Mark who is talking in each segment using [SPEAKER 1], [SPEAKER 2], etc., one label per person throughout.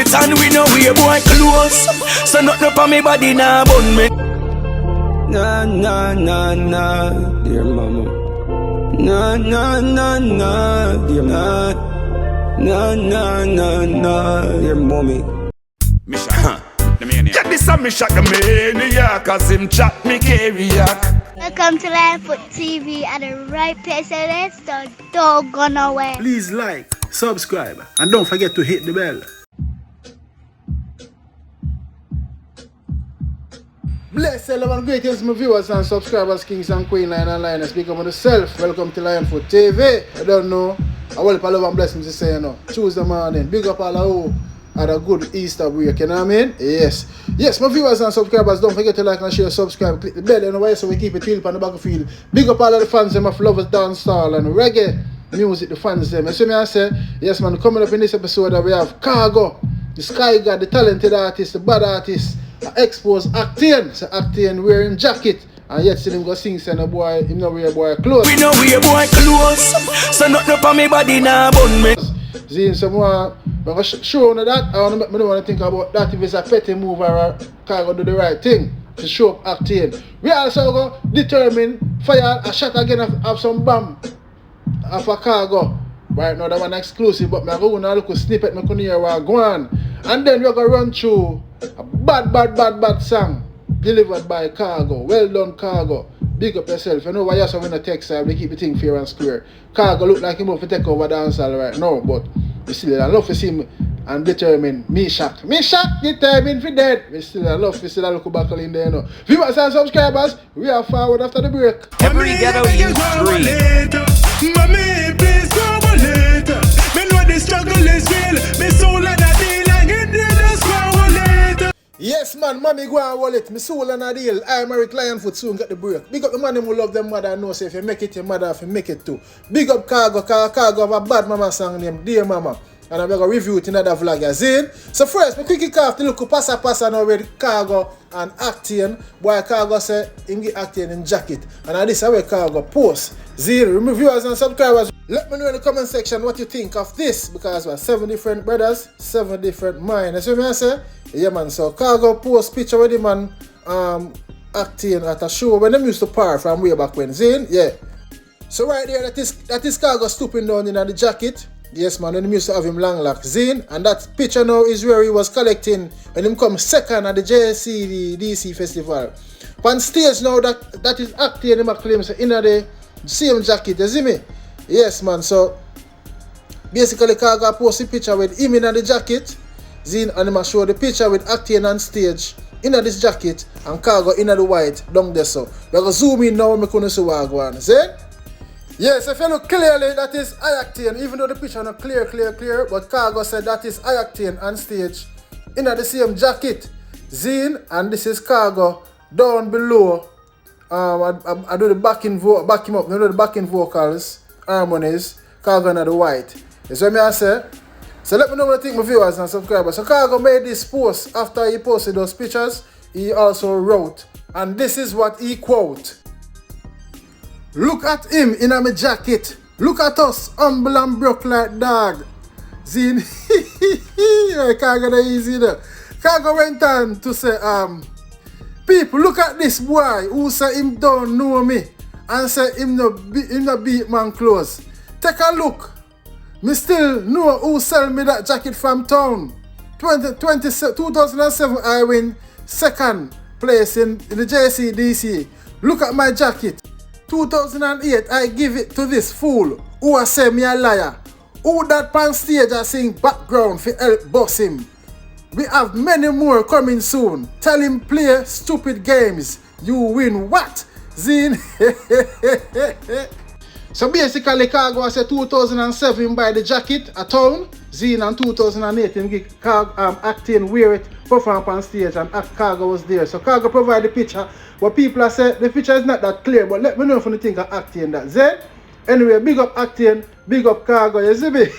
[SPEAKER 1] it and we know we boy close. So nothing up on me body nah bun me. Nah, nah, nah, nah, dear mama. Nah, nah, nah, nah, dear nah. Nah, nah, nah, nah, dear mommy. Meshak, the maniac. Yeah, this a Meshak the maniac, cause him chat me carriac.
[SPEAKER 2] Welcome to Linefoot TV at the right place, so let's don't go nowhere.
[SPEAKER 3] Please like, subscribe, and don't forget to hit the bell. Bless all of greetings, my viewers and subscribers, kings and queen, line and line. I speak of myself. Welcome to Linefoot TV. I don't know. I will love and blessings to say, you know. Tuesday morning. Big up all of you. Had a good Easter break, you know what I mean? Yes. Yes, my viewers and subscribers, don't forget to like and share, subscribe, click the bell, you know why, so we keep it real on the battlefield. Big up all of the fans them of lovers, dancehall and reggae music, the fans them. You see me I say, yes man, coming up in this episode we have Khago, the Sky God, the talented artist, the bad artist, expose Octane. So Octane wearing jacket. And yet see him go sing, say no boy, him no wear boy clothes.
[SPEAKER 1] We know we boy clothes. So nothing up on me body nah bun me.
[SPEAKER 3] Seeing someone, I'm going to show you that. I don't want to think about that if it's a petty move or Khago do the right thing to show up Octane. We also go determine fire a shot again of some bomb of a Khago. Right now that one exclusive, but I'm going to look a snippet I can hear where go on. And then we're going to run through a bad song delivered by Khago. Well done Khago. Big up yourself. You know why you're so in the text side, we keep the thing fair and square. Khago look like him up to take over dancehall right now, but we still I love to see him and determine Meshak. Meshak determined for dead. We still I love to see that look battle in there, you know. Viewers and subscribers, we are forward after the break.
[SPEAKER 4] Every ghetto youth dream.
[SPEAKER 5] Mommy, please come later. Me know the struggle is real. Me soul and a deal like it did later.
[SPEAKER 3] Yes man, mommy go and wallet. Me soul and a deal. I'm Eric Linefoot soon get the break. Big up the man who love them mother and know say if you make it, your mother if you make it too. Big up Khago, Khago have a bad mama song named Dear Mama. And I'm going to review it in another vlog as in. So first, we quickly off the look passa now with Khago and Octane. Boy Khago say him get Octane in jacket. And this is where Khago post. Zero. Viewers and subscribers, let me know in the comment section what you think of this. Because we're 7 different brothers, 7 different minds. You see what I say? Yeah man, so Khago post picture with him and Octane at a show when them used to par from way back when. Zine? Yeah. So right there, that is Khago stooping down in the jacket. Yes man, when he used to have him long lock Zine, and that picture now is where he was collecting when he come second at the JSC DC festival. On stage now that is Octane him claims in the same jacket, you see me? Yes man, so basically Khago post the picture with him in the jacket, Zine, and him show the picture with Octane on stage in this jacket and Khago in the white down there so. We're going to zoom in now and I can see what go on. See? Yes, if you look clearly, that is Octane, even though the picture is not clear, but Khago said that is Octane on stage in the same jacket. Zine, and this is Khago down below. I do the backing vocals, harmonies, Khago in the white. You see what I say? So let me know what you think, my viewers and subscribers. So Khago made this post after he posted those pictures. He also wrote, and this is what he quote. Look at him in a jacket. Look at us, humble and broke like dog. Zine, Khago the easy there. Khago went on to say, people, look at this boy who say him don't know me and say him no beat man clothes. Take a look. Me still know who sell me that jacket from town. 2007 I win second place in the JCDC. Look at my jacket. 2008, I give it to this fool who a say me a liar. Who that pan stage I sing background for help boss him. We have many more coming soon. Tell him play stupid games. You win what? Zine. So basically Khago said 2007 buy the jacket at town. Zine and 2008 him get Octane wear it, perform on stage and Khago was there. So Khago provide the picture. What people are saying, the picture is not that clear, but let me know if you think of Octane that. Zed? Anyway, big up Octane, big up Khago, you see me?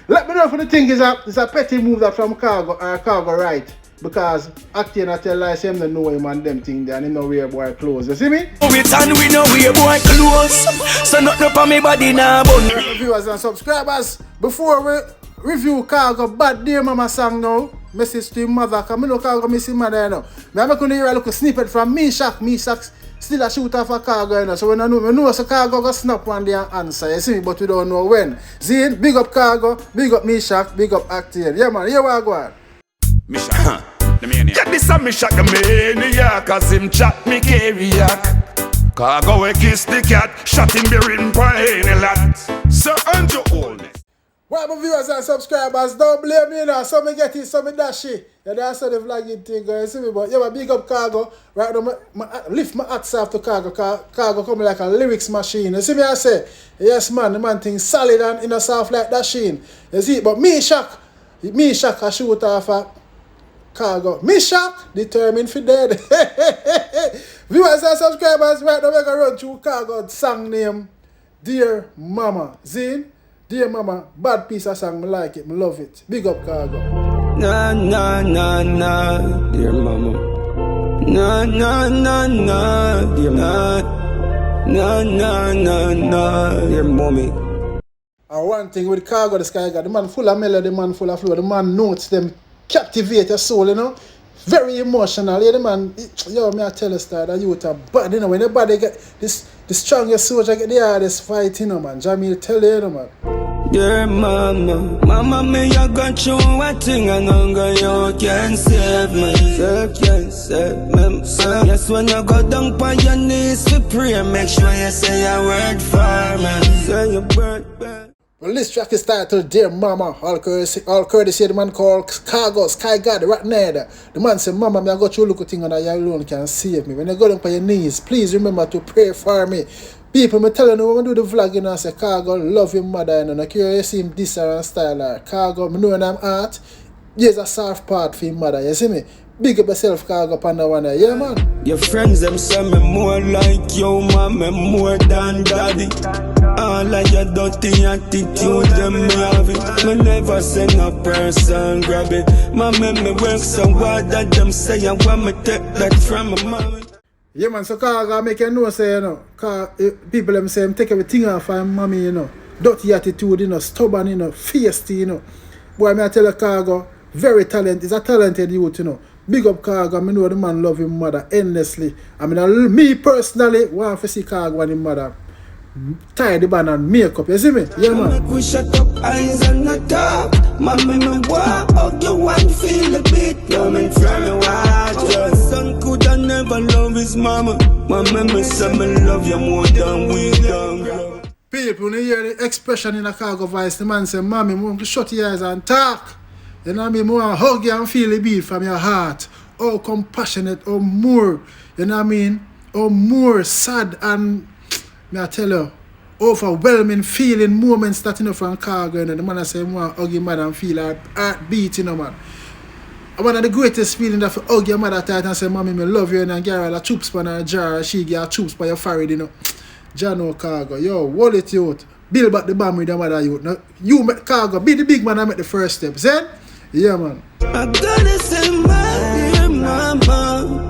[SPEAKER 3] Let me know if you think it's a petty move that from Khago or Khago right. Because Octane I tell lies him to know him and them thing there and him no wear boy clothes, you see me?
[SPEAKER 1] We know we boy clothes. So nothing up on me body nah bun.
[SPEAKER 3] Viewers and subscribers, before we review Khago Bad Dear Mama song now. Message to your mother, because I know Khago miss his mother, you know. I'm going to hear a little snippet from Meshak. Meshak still a shoot off a Khago, you know. So when I know so Khago go snap one day and answer, you see me, but we don't know when. Zine, big up Khago, big up Meshak, big up Octane. Yeah, man, here we go on.
[SPEAKER 5] Meshak, the maniac. Get this a Meshak, the maniac, cause him chat me carriac. Khago we kiss the cat, shot him bearing pine a lot. So unto oldness.
[SPEAKER 3] Well, my viewers and subscribers, don't blame me now. Some me get it, some me dash it. Yeah, that's how the vlogging thing going, see me, but yeah, big up Khago. Right now, lift my hats off to Khago. Khago come like a lyrics machine. You see me, I say, yes man, the man thing solid and in a soft like that sheen. You see, but Meshak a shoot off a Khago. Meshak determined for dead. Viewers and subscribers, right now we're gonna run through Khago's song name, Dear Mama. Zine? Dear Mama, bad piece of song, I like it, I love it. Big up Khago.
[SPEAKER 1] Na na na na, dear mama. Na na na na, dear na. Na na na na, dear mommy.
[SPEAKER 3] And one thing with Khago, the Sky God, the man full of melody, the man full of flow, the man notes them captivate your soul, you know. Very emotional, yeah, the man, yo, me I tell you, star, that youth are bad, you know, when the body get this, the strongest soldier get the hardest fight, you know, man. Jamil tell you, you know, man.
[SPEAKER 1] Dear mama, mama, me I got you a thing and hunger, you can save me. You can save me. Yes, when you go down on your knees to pray, make sure you say a word for me. Say your word.
[SPEAKER 3] Well, this track is titled Dear Mama. All courtesy the man called Khago, Sky God, right there. The man said, Mama, me I got you look at thing and you alone can save me. When you go down on your knees, please remember to pray for me. People, me telling you, when I do the vlogging, I say, Khago, love your mother, and I you see him this and style like Khago, me know when I'm art, there's a soft part for your mother, you see me? Big up yourself, Khago, upon that one there, yeah, man?
[SPEAKER 1] Your friends, them say me more like you, man, me more than daddy. All of your dirty attitude, them me have it. Me never send a person grab it. Man, me work so hard that them say I want me take that from my mommy.
[SPEAKER 3] Yeah, man, so Khago make you know, say, you know, people them say, take everything off of mommy, you know, dirty attitude, you know, stubborn, you know, feisty, you know. Boy, me I tell you, Khago, very talented, he's a talented youth, you know. Big up Khago, I know the man love his mother endlessly. I mean, me personally, want to see Khago and his mother tie the band and make up, you see me? Yeah, man.
[SPEAKER 1] We shut up eyes and not talk. Mommy, me walk out you want feel a bit coming from your heart. Your son could have never love his mama. Mommy, me say me love you more than we done.
[SPEAKER 3] People, when you hear the expression in a Khago voice, the man say, Mommy, I want to shut your eyes and talk. You know what I mean? I want to hug you and feel the beat from your heart. Oh, compassionate, oh, more, you know what I mean? Oh, more sad and, may I tell you, overwhelming feeling moments that, you know, from Khago, you know, the man I say, I want to hug your mother and feel her heartbeat, you know, man. One of the greatest feelings that for hug your mother tight and say, Mommy, I love you, and give her a troops on her jar, she give her troops by your forehead, you know. Jano Khago, yo, hold it, youth. Build back the bomb with your mother, youth. Now, you, Khago, be the big man and make the first step, then? Yeah, man.
[SPEAKER 1] I gotta say, my dear mama,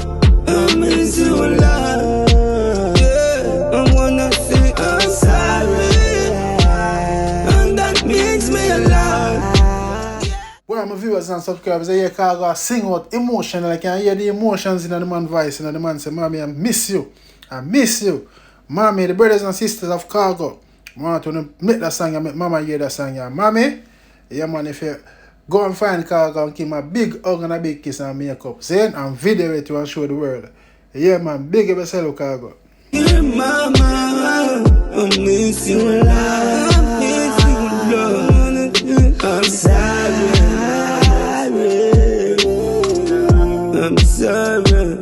[SPEAKER 1] I miss you a lot. Yeah, I wanna say I'm sorry, and that makes me a lot.
[SPEAKER 3] Well, my viewers and subscribers, I hear Khago sing out emotional. I can hear the emotions in the man's voice. And the man say, Mommy, I miss you. I miss you. Mommy, the brothers and sisters of Khago, I want to make that song and make Mama hear that song. Yeah. Mommy, yeah, man, if you go and find Khago and give him a big hug and a big kiss and makeup, see? And video it to and show the world. Yeah, man, big up yourself, Khago.
[SPEAKER 1] Dear mama, I miss you a lot. I miss you, Lord. I'm sorry. I'm sorry.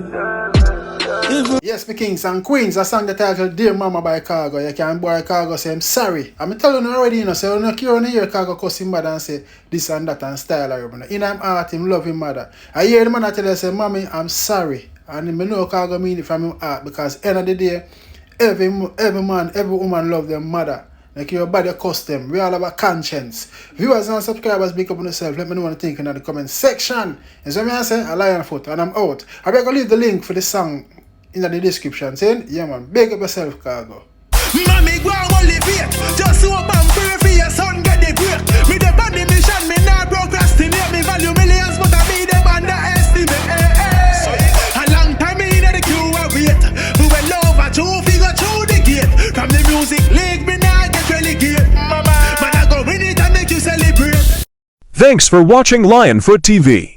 [SPEAKER 3] Yes, my kings and queens, I sang the title Dear Mama by Khago. You can boy Khago say, I'm sorry. I'm telling you already, you know, so you don't hear Khago cuss him mother and say this and that and style or whatever. In him heart, him love him mother. I hear the man tell you, say, Mommy, I'm sorry. And I know Khago mean it from him heart because end of the day, every man, every woman love their mother. Like your body cuss them. We all have a conscience. Viewers and subscribers, big up on yourself. Let me know what you think in the comment section. And so I say, a lion foot, and I'm out. I'm going to leave the link for the song in the description. Saying, yeah man, big up yourself, Khago.
[SPEAKER 5] Mommy, go and elevate. Just hope and pray for your son.
[SPEAKER 6] at the break. Me the band the mission, me not procrastinate. Me value millions, but I be them underestimate. A long time me in the queue I wait. We went over two figure through the gate. From the music league, me not get relegate. Man, I go win it and make you celebrate.
[SPEAKER 7] Thanks for watching Lionfoot TV.